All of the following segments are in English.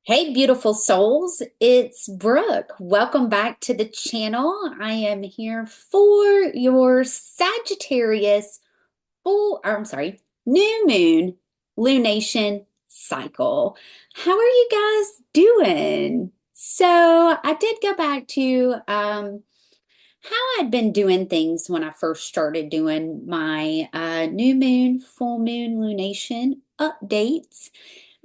Hey, beautiful souls, it's Brooke. Welcome back to the channel. I am here for your Sagittarius new moon lunation cycle. How are you guys doing? So I did go back to how I'd been doing things when I first started doing my new moon, full moon lunation updates.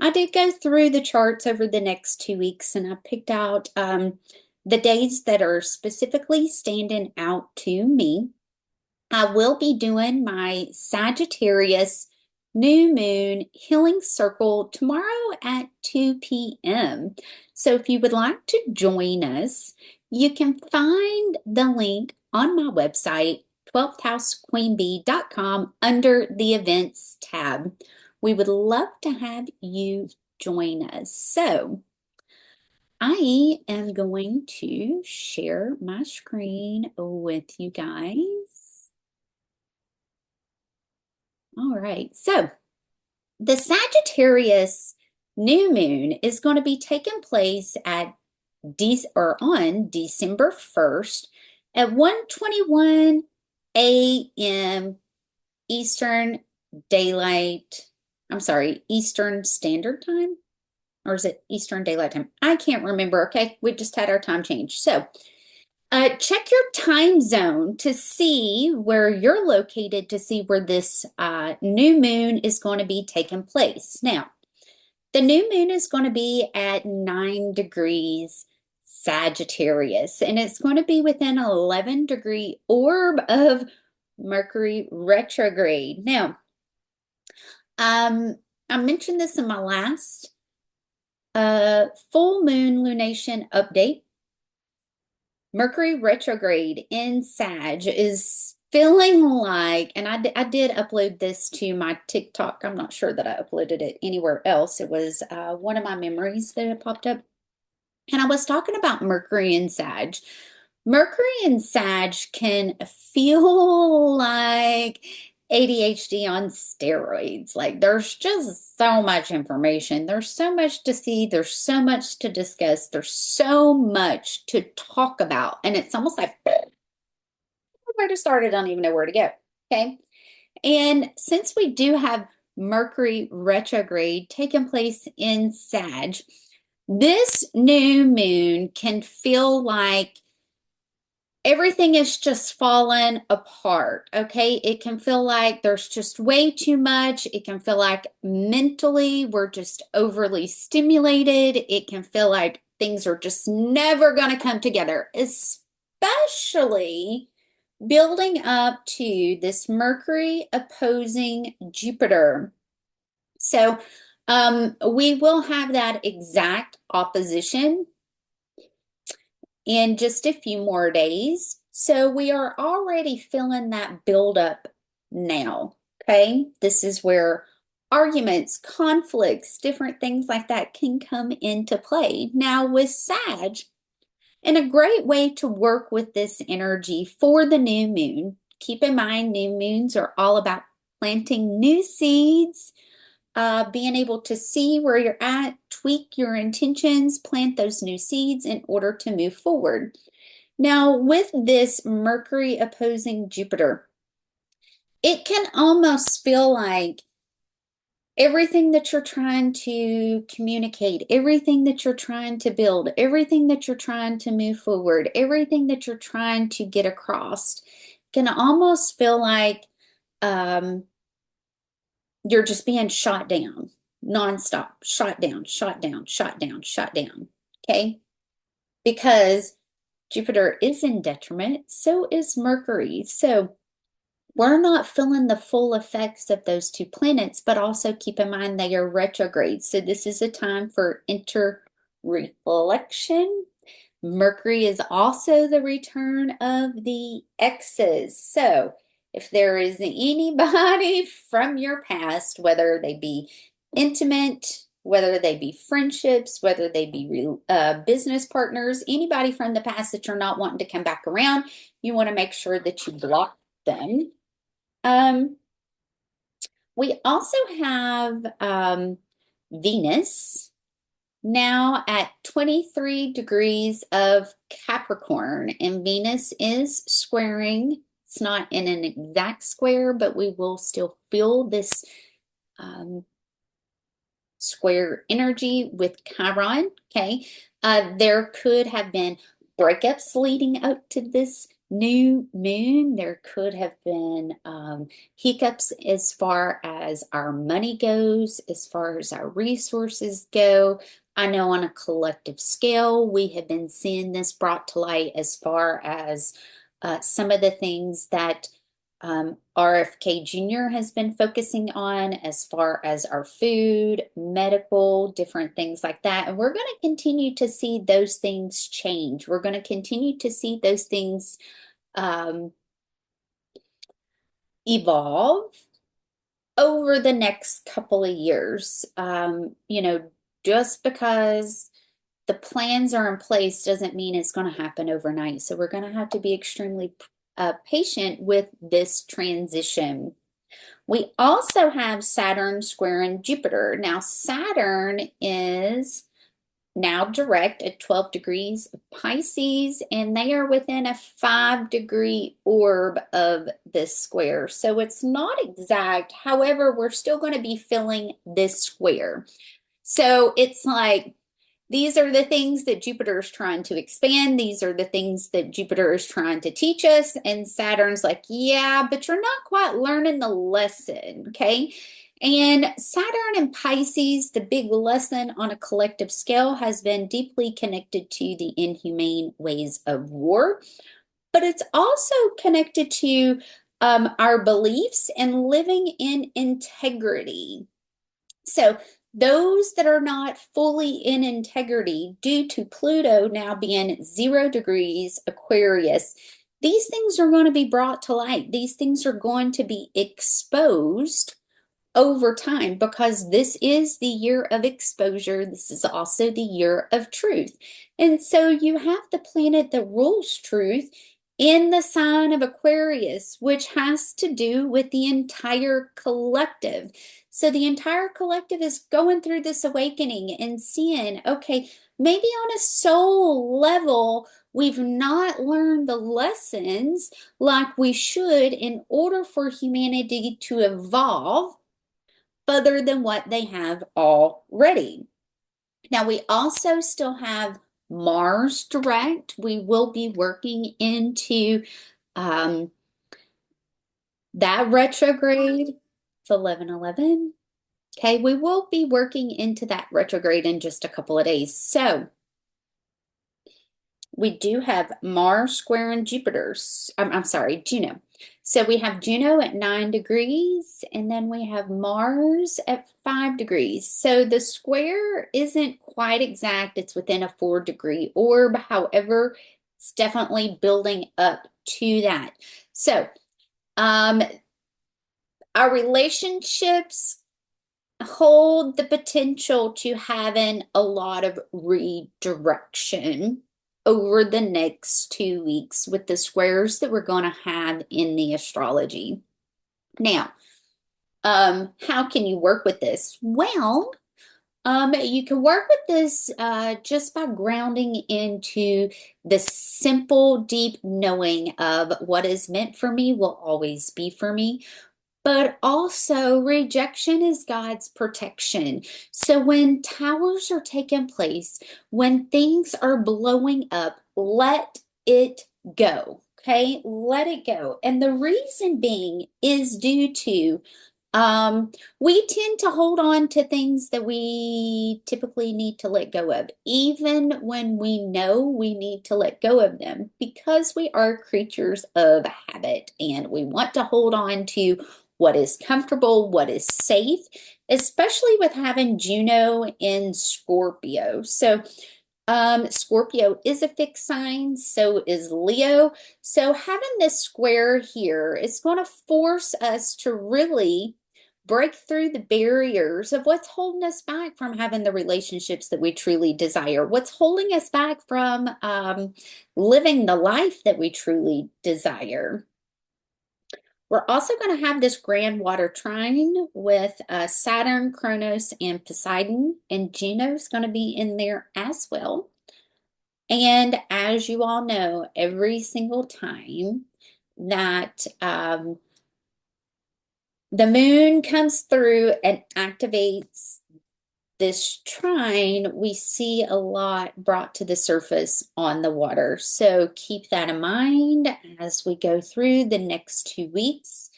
I did go through the charts over the next 2 weeks and I picked out the days that are specifically standing out to me. I will be doing my Sagittarius new moon healing circle tomorrow at 2 p.m. So if you would like to join us, you can find the link on my website, 12thhousequeenbee.com, under the events tab. We would love to have you join us. So I am going to share my screen with you guys. All right, so the Sagittarius new moon is going to be taking place on December 1st at 1:21 a.m. Eastern Eastern Standard Time, or is it Eastern Daylight Time? I can't remember. Okay, we just had our time change. So check your time zone to see where you're located to see where this new moon is going to be taking place. Now, the new moon is going to be at 9 degrees Sagittarius, and it's going to be within an 11-degree orb of Mercury retrograde. Now, I mentioned this in my last full moon lunation update. Mercury retrograde in Sag is feeling like, and I did upload this to my TikTok. I'm not sure that I uploaded it anywhere else. It was one of my memories that had popped up. And I was talking about Mercury and Sag. Mercury and Sag can feel like ADHD on steroids. Like there's just so much information. There's so much to see. There's so much to discuss. There's so much to talk about. And it's almost like where to start. I don't even know where to go. Okay. And since we do have Mercury retrograde taking place in Sag, this new moon can feel like everything is just falling apart, okay? It can feel like there's just way too much. It can feel like mentally we're just overly stimulated. It can feel like things are just never going to come together, especially building up to this Mercury opposing Jupiter. So we will have that exact opposition in just a few more days. So we are already feeling that buildup now. Okay. This is where arguments, conflicts, different things like that can come into play. Now, with Sag, and a great way to work with this energy for the new moon, keep in mind, new moons are all about planting new seeds, being able to see where you're at, tweak your intentions, plant those new seeds in order to move forward. Now, with this Mercury opposing Jupiter, it can almost feel like everything that you're trying to communicate, everything that you're trying to build, everything that you're trying to move forward, everything that you're trying to get across can almost feel like you're just being shot down nonstop, shot down, shot down, shot down, shot down. Okay. Because Jupiter is in detriment, so is Mercury. So we're not feeling the full effects of those two planets, but also keep in mind they are retrograde. So this is a time for inter-reflection. Mercury is also the return of the exes. So if there is anybody from your past, whether they be intimate, whether they be friendships, whether they be business partners, anybody from the past that you're not wanting to come back around, you want to make sure that you block them. We also have Venus now at 23 degrees of Capricorn, and Venus is squaring. It's not in an exact square, but we will still feel this square energy with Chiron. Okay. There could have been breakups leading up to this new moon. There could have been hiccups as far as our money goes, as far as our resources go. I know on a collective scale, we have been seeing this brought to light as far as some of the things that RFK Jr. has been focusing on as far as our food, medical, different things like that. And we're going to continue to see those things change. We're going to continue to see those things evolve over the next couple of years. Just because the plans are in place doesn't mean it's going to happen overnight. So we're going to have to be extremely patient with this transition. We also have Saturn squaring Jupiter. Now, Saturn is now direct at 12 degrees of Pisces, and they are within a 5-degree orb of this square. So it's not exact. However, we're still going to be filling this square. So it's like, these are the things that Jupiter is trying to expand. These are the things that Jupiter is trying to teach us. And Saturn's like, yeah, but you're not quite learning the lesson, okay? And Saturn and Pisces, the big lesson on a collective scale, has been deeply connected to the inhumane ways of war. But it's also connected to our beliefs and living in integrity. So those that are not fully in integrity due to Pluto now being 0 degrees Aquarius, these things are going to be brought to light. These things are going to be exposed over time because this is the year of exposure. This is also the year of truth. And so you have the planet that rules truth in the sign of Aquarius, which has to do with the entire collective. So the entire collective is going through this awakening and seeing, okay, maybe on a soul level, we've not learned the lessons like we should in order for humanity to evolve further than what they have already. Now, we also still have Mars direct. We will be working into that retrograde. It's 11/11. Okay, we will be working into that retrograde in just a couple of days. So we do have Mars squaring Jupiter's, I'm sorry, Juno. So we have Juno at 9 degrees, and then we have Mars at 5 degrees. So the square isn't quite exact. It's within a 4-degree orb. However, it's definitely building up to that. So our relationships hold the potential to having a lot of redirection over the next 2 weeks with the squares that we're going to have in the astrology. Now, how can you work with this? Well, you can work with this just by grounding into the simple, deep knowing of what is meant for me will always be for me. But also, rejection is God's protection. So when towers are taking place, when things are blowing up, let it go. Okay, let it go. And the reason being is due to we tend to hold on to things that we typically need to let go of, even when we know we need to let go of them, because we are creatures of habit and we want to hold on to what is comfortable, what is safe, especially with having Juno in Scorpio. So Scorpio is a fixed sign, so is Leo. So having this square here is going to force us to really break through the barriers of what's holding us back from having the relationships that we truly desire, what's holding us back from living the life that we truly desire. We're also going to have this grand water trine with Saturn, Kronos, and Poseidon, and Juno's going to be in there as well. And as you all know, every single time that the moon comes through and activates this trine, we see a lot brought to the surface on the water. So keep that in mind as we go through the next 2 weeks.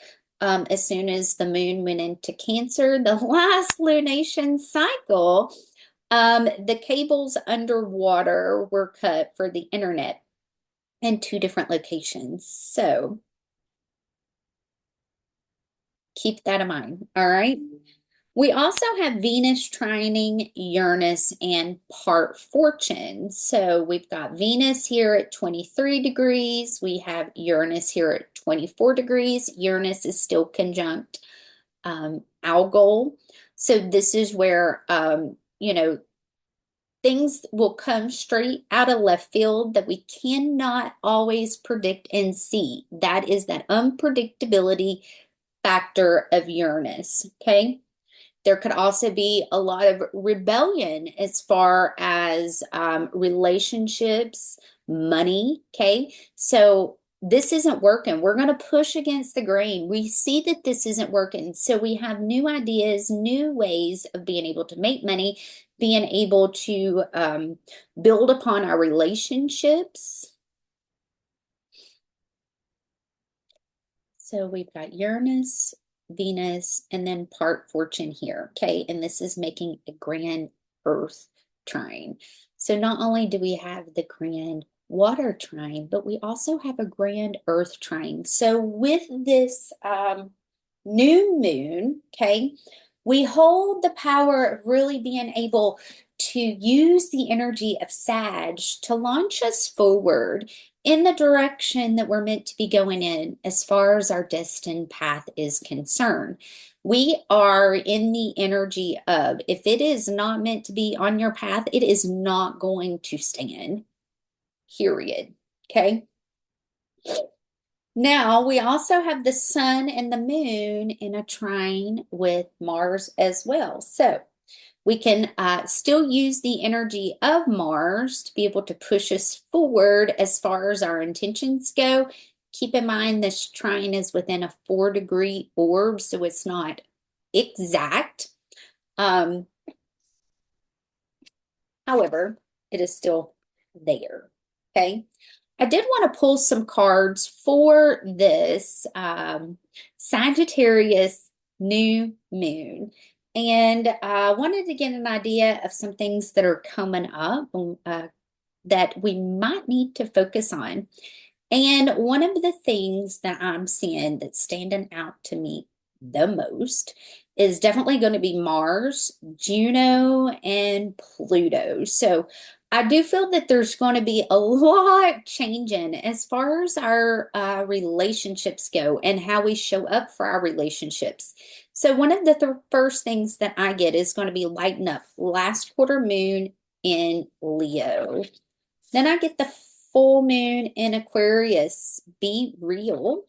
As soon as the moon went into Cancer, the last lunation cycle, the cables underwater were cut for the internet in 2 different locations. So keep that in mind. All right. We also have Venus trining Uranus and part fortune. So we've got Venus here at 23 degrees. We have Uranus here at 24 degrees. Uranus is still conjunct Algol. So this is where, things will come straight out of left field that we cannot always predict and see. That is that unpredictability factor of Uranus, okay? There could also be a lot of rebellion as far as relationships, money, okay? So this isn't working. We're going to push against the grain. We see that this isn't working. So we have new ideas, new ways of being able to make money, being able to build upon our relationships. So we've got Uranus, Venus, and then part fortune here, okay? And this is making a grand earth trine. So not only do we have the grand water trine, but we also have a grand earth trine. So with this new moon, okay, we hold the power of really being able to use the energy of Sag to launch us forward in the direction that we're meant to be going in as far as our destined path is concerned. We are in the energy of, if it is not meant to be on your path, it is not going to stand, period, okay? Now, we also have the sun and the moon in a trine with Mars as well. So we can still use the energy of Mars to be able to push us forward as far as our intentions go. Keep in mind this trine is within a 4-degree orb, so it's not exact. However, it is still there, okay? I did want to pull some cards for this Sagittarius new moon. And I wanted to get an idea of some things that are coming up that we might need to focus on. And one of the things that I'm seeing that's standing out to me the most is definitely going to be Mars, Juno, and Pluto. So I do feel that there's going to be a lot changing as far as our relationships go and how we show up for our relationships. So one of the first things that I get is going to be lighten up, last quarter moon in Leo. Then I get the full moon in Aquarius, be real.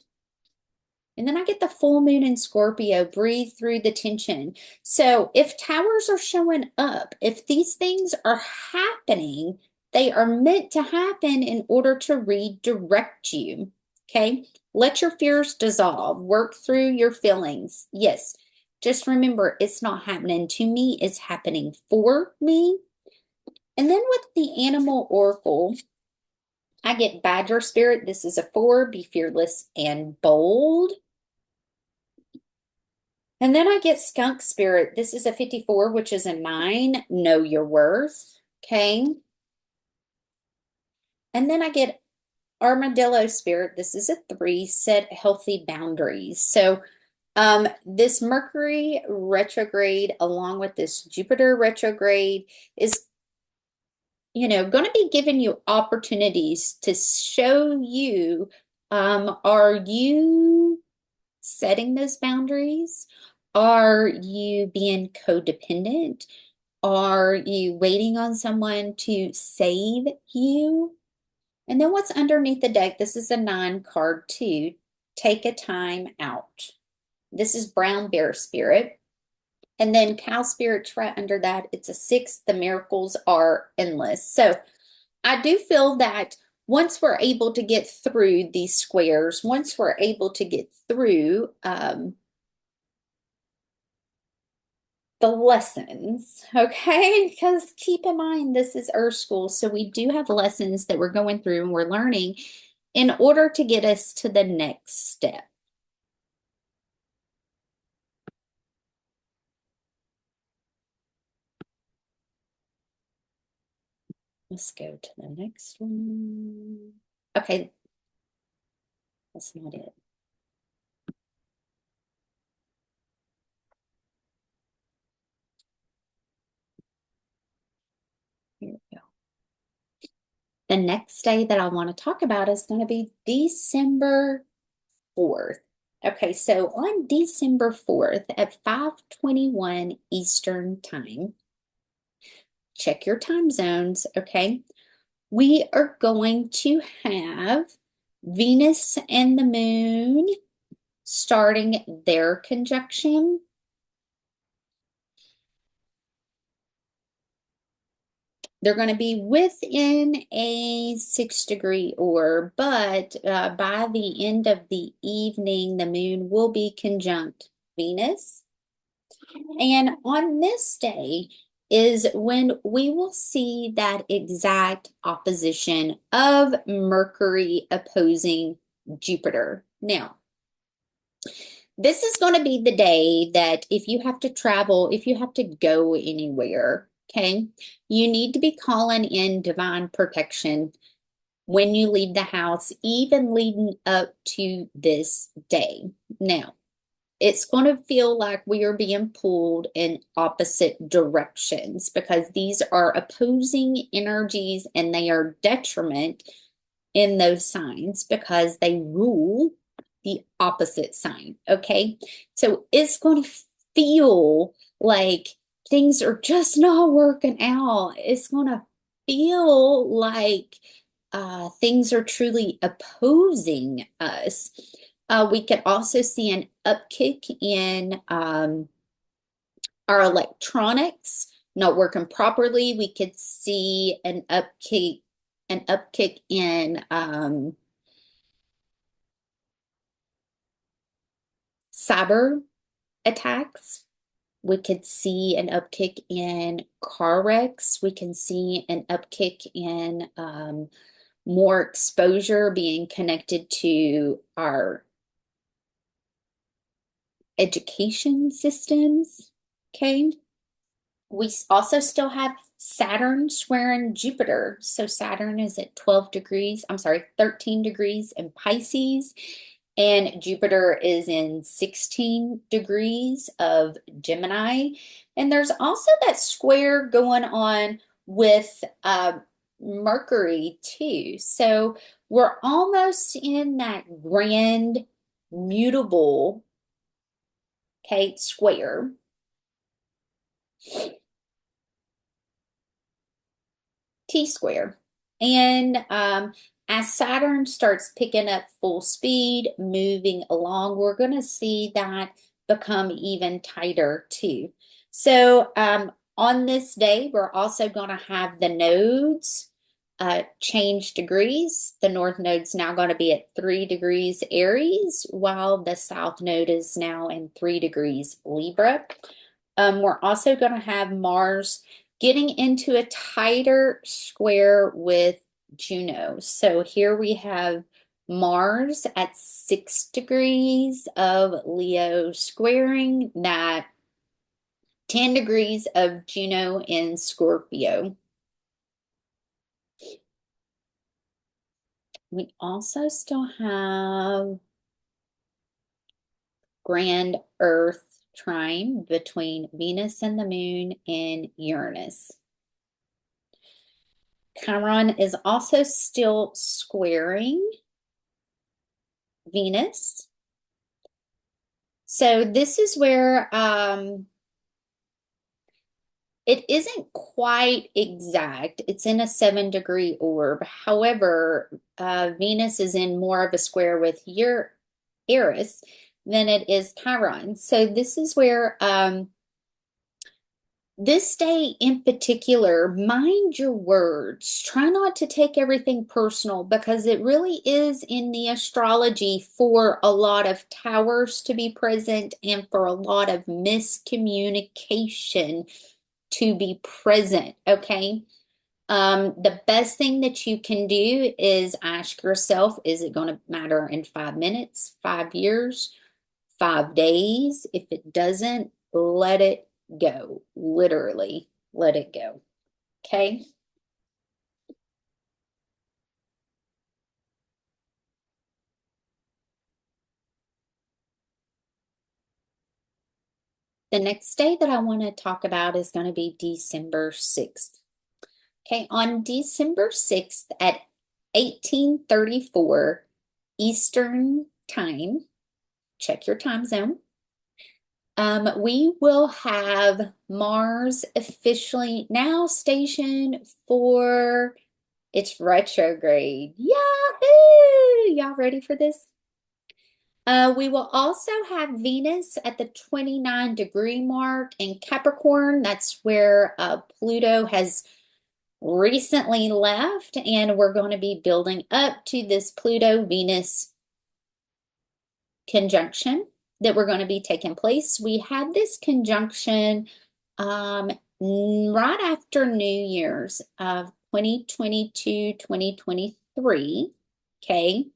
And then I get the full moon in Scorpio, breathe through the tension. So if towers are showing up, if these things are happening, they are meant to happen in order to redirect you, okay? Let your fears dissolve, work through your feelings. Yes, just remember, it's not happening to me, it's happening for me. And then with the animal oracle, I get Badger Spirit. This is a 4, be fearless and bold. And then I get Skunk Spirit. This is a 54, which is a 9, know your worth, okay? And then I get Armadillo Spirit. This is a 3, set healthy boundaries. So this Mercury retrograde along with this Jupiter retrograde is going to be giving you opportunities to show you, are you setting those boundaries? Are you being codependent? Are you waiting on someone to save you? And then what's underneath the deck? This is a 9 card too. take a time out. This is brown bear spirit. And then cow spirit's right under that. It's a 6. The miracles are endless. So I do feel that once we're able to get through these squares, once we're able to get through the lessons, okay? Because keep in mind, this is Earth School, so we do have lessons that we're going through and we're learning in order to get us to the next step. Let's go to the next one. Okay, that's not it. Here we go. The next day that I want to talk about is going to be December 4th. Okay, so on December 4th at 5:21 Eastern Time, check your time zones, okay? We are going to have Venus and the Moon starting their conjunction. They're going to be within a 6-degree orb, but by the end of the evening, the moon will be conjunct Venus. And on this day is when we will see that exact opposition of Mercury opposing Jupiter. Now, this is going to be the day that if you have to travel, if you have to go anywhere, okay, you need to be calling in divine protection when you leave the house, even leading up to this day. Now, it's going to feel like we are being pulled in opposite directions because these are opposing energies and they are detriment in those signs because they rule the opposite sign, okay? So it's going to feel like things are just not working out. It's going to feel like things are truly opposing us. We could also see an upkick in our electronics not working properly. We could see an upkick in cyber attacks. We could see an upkick in car wrecks. We can see an upkick in more exposure being connected to our education systems, okay? We also still have Saturn squaring Jupiter. So Saturn is at 13 degrees in Pisces, and Jupiter is in 16 degrees of Gemini. And there's also that square going on with Mercury too. So we're almost in that grand mutable, okay, square. T-square. And as Saturn starts picking up full speed, moving along, we're going to see that become even tighter too. So on this day, we're also going to have the nodes change degrees. The north node's now going to be at 3 degrees Aries, while the south node is now in 3 degrees Libra. We're also going to have Mars getting into a tighter square with Juno. So here we have Mars at 6 degrees of Leo squaring that 10 degrees of Juno in Scorpio. We also still have grand Earth trine between Venus and the Moon and Uranus. Chiron is also still squaring Venus. So this is where it isn't quite exact. It's in a 7-degree orb. However, Venus is in more of a square with Aries than it is Chiron. So this is where this day in particular, mind your words. Try not to take everything personal because it really is in the astrology for a lot of towers to be present and for a lot of miscommunication to be present, okay? The best thing that you can do is ask yourself, is it going to matter in 5 minutes, 5 years, 5 days? If it doesn't, let it go. Literally, let it go. Okay. The next day that I want to talk about is going to be December 6th. Okay, on December 6th at 1834 Eastern Time, check your time zone. We will have Mars officially now stationed for its retrograde. Yahoo! Y'all ready for this? We will also have Venus at the 29-degree mark in Capricorn. That's where Pluto has recently left, and we're going to be building up to this Pluto-Venus conjunction that we're going to be taking place. We had this conjunction right after New Year's of 2022, 2023. Okay.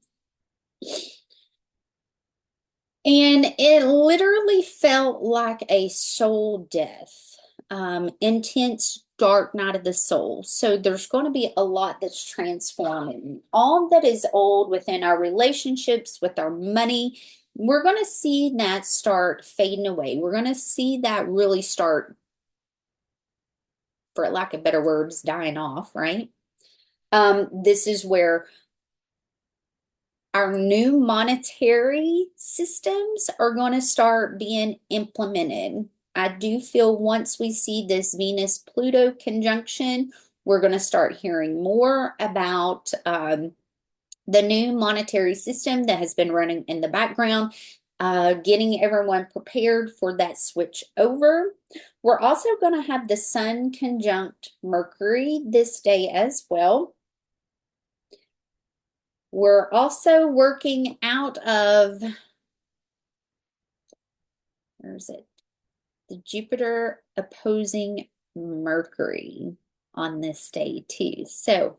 And it literally felt like a soul death, intense dark night of the soul. So there's going to be a lot that's transforming. All that is old within our relationships, with our money, we're going to see that start fading away. We're going to see that really start, for lack of better words, dying off, right? This is where our new monetary systems are going to start being implemented. I do feel once we see this Venus-Pluto conjunction, we're going to start hearing more about the new monetary system that has been running in the background, getting everyone prepared for that switch over. We're also going to have the Sun conjunct Mercury this day as well. We're also working out of, where is it? The Jupiter opposing Mercury on this day too. So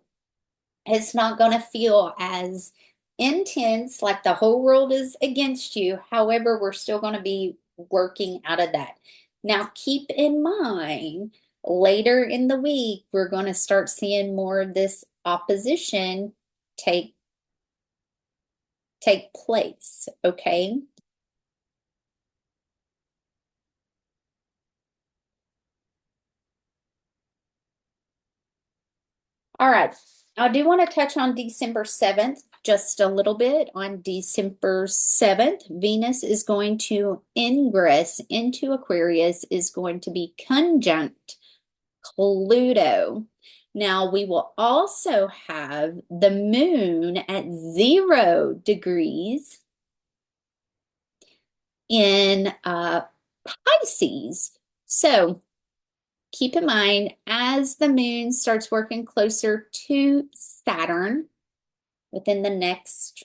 it's not going to feel as intense like the whole world is against you. However, we're still going to be working out of that. Now, keep in mind, later in the week, we're going to start seeing more of this opposition take place, okay? All right. I do want to touch on December 7th just a little bit. On December 7th, Venus is going to ingress into Aquarius, is going to be conjunct Pluto. Now, we will also have the moon at 0 degrees in Pisces. So keep in mind, as the moon starts working closer to Saturn within the next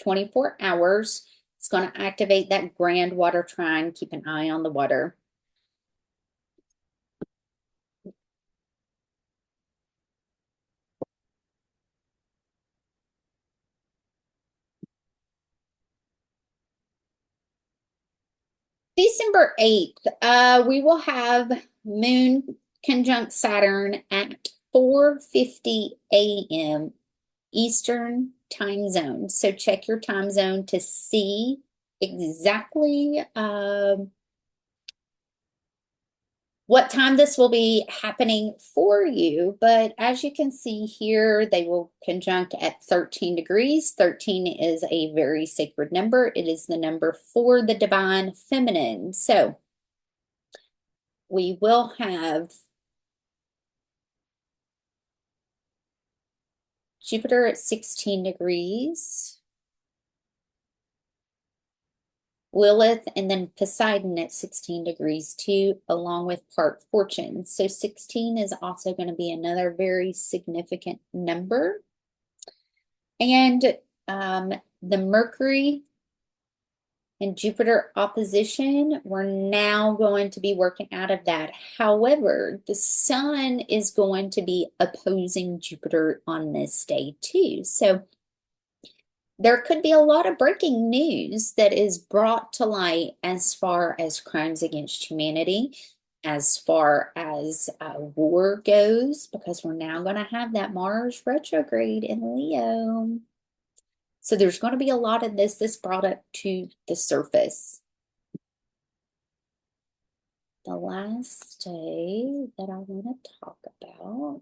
24 hours, it's going to activate that grand water trine. Keep an eye on the water. December 8th, we will have moon conjunct Saturn at 4:50 a.m. Eastern time zone. So check your time zone to see exactly what time this will be happening for you. But as you can see here, they will conjunct at 13 degrees. 13 is a very sacred number. It is the number for the divine feminine. So we will have Jupiter at 16 degrees. Lilith, and then Poseidon at 16 degrees too, along with part fortune. So 16 is also going to be another very significant number. And the Mercury and Jupiter opposition, we're now going to be working out of that. However, the Sun is going to be opposing Jupiter on this day too. So there could be a lot of breaking news that is brought to light as far as crimes against humanity, as far as war goes, because we're now going to have that Mars retrograde in Leo. So there's going to be a lot of this brought up to the surface. The last day that I want to talk about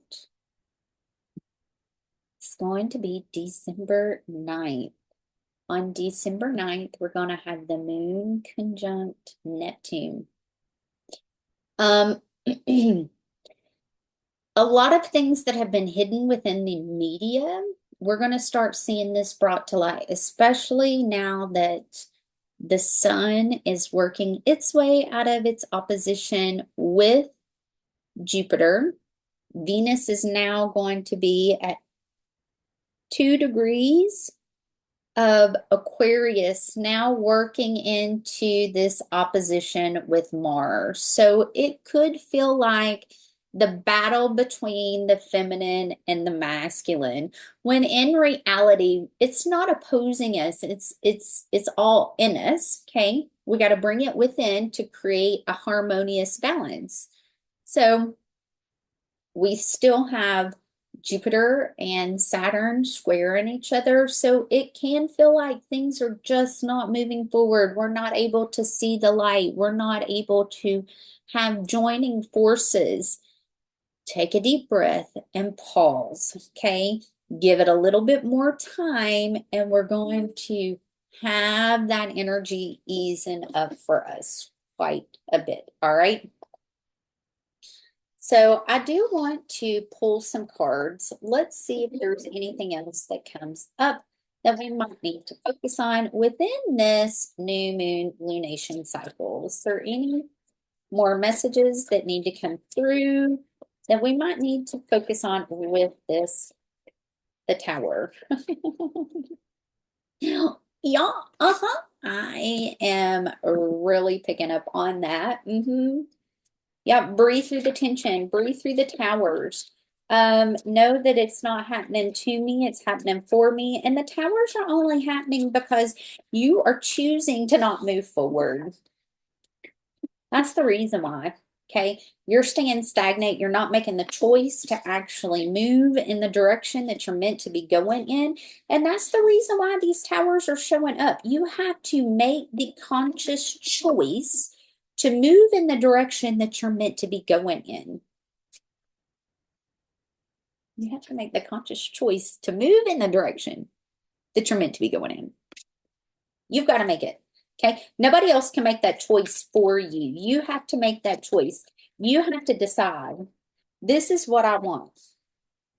is going to be December 9th. On December 9th, we're going to have the moon conjunct Neptune. A lot of things that have been hidden within the media, we're going to start seeing this brought to light, especially now that the Sun is working its way out of its opposition with Jupiter. Venus is now going to be at 2 degrees of Aquarius, now working into this opposition with Mars. So it could feel like the battle between the feminine and the masculine, when in reality, it's not opposing us. It's all in us, okay? We got to bring it within to create a harmonious balance. So we still have Jupiter and Saturn squaring each other. So it can feel like things are just not moving forward. We're not able to see the light. We're not able to have joining forces. Take a deep breath and pause, okay? Give it a little bit more time, and we're going to have that energy easing up for us quite a bit, all right? So I do want to pull some cards. Let's see if there's anything else that comes up that we might need to focus on within this new moon lunation cycle. Is there any more messages that need to come through that we might need to focus on with this, the Tower? Yeah, I am really picking up on that. Yeah, breathe through the tension, breathe through the towers. Know that it's not happening to me, it's happening for me. And the towers are only happening because you are choosing to not move forward. That's the reason why. Okay, you're staying stagnant. You're not making the choice to actually move in the direction that you're meant to be going in. And that's the reason why these towers are showing up. You have to make the conscious choice to move in the direction that you're meant to be going in. You have to make the conscious choice to move in the direction that you're meant to be going in. You've got to make it. Okay. Nobody else can make that choice for you. You have to make that choice. You have to decide, this is what I want.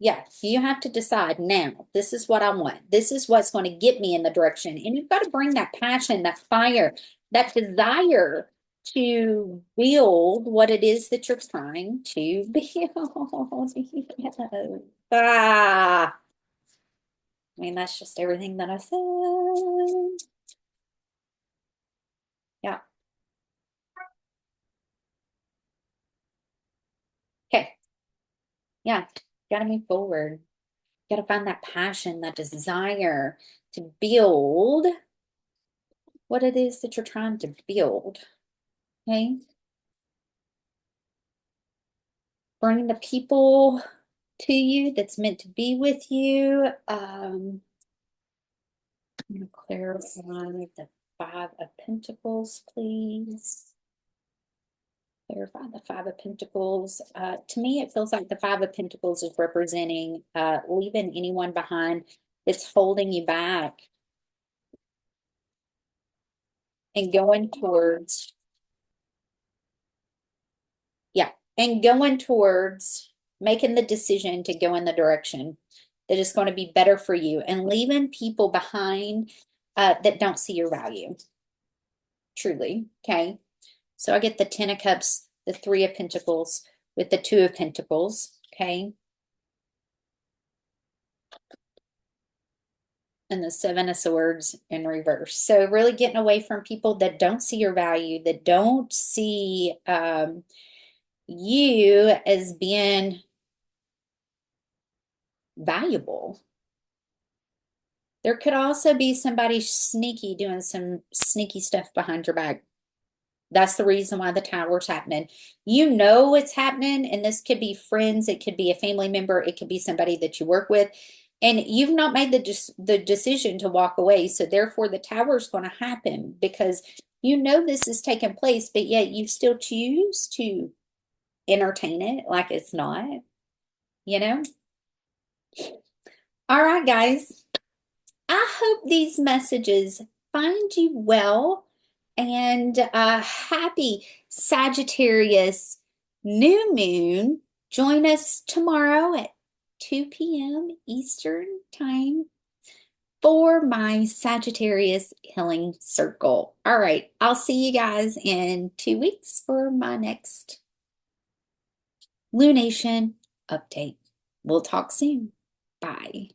Yeah, you have to decide now, this is what I want. This is what's going to get me in the direction. And you've got to bring that passion, that fire, that desire to build what it is that you're trying to build. Yes. I mean, that's just everything that I said. Yeah. Okay. Yeah. Got to move forward. Got to find that passion, that desire to build what it is that you're trying to build. Okay. Bring the people to you that's meant to be with you. I'm going to clarify the Five of Pentacles, please. Clarify the Five of Pentacles. To me, it feels like the Five of Pentacles is representing leaving anyone behind that's holding you back and going towards, yeah, and going towards making the decision to go in the direction that is going to be better for you and leaving people behind that don't see your value. truly, okay? So I get the Ten of Cups, the Three of Pentacles with the Two of Pentacles, okay? And the Seven of Swords in reverse. So really getting away from people that don't see your value, that don't see you as being valuable. There could also be somebody sneaky doing some sneaky stuff behind your back. That's the reason why the Tower's happening. You know it's happening, and this could be friends, it could be a family member, it could be somebody that you work with, and you've not made the decision to walk away. So therefore, the Tower's going to happen because you know this is taking place, but yet you still choose to entertain it like it's not, you know? All right, guys. I hope these messages find you well, and happy Sagittarius new moon. Join us tomorrow at 2 p.m. Eastern Time for my Sagittarius Healing Circle. All right, I'll see you guys in 2 weeks for my next Lunation update. We'll talk soon. Bye.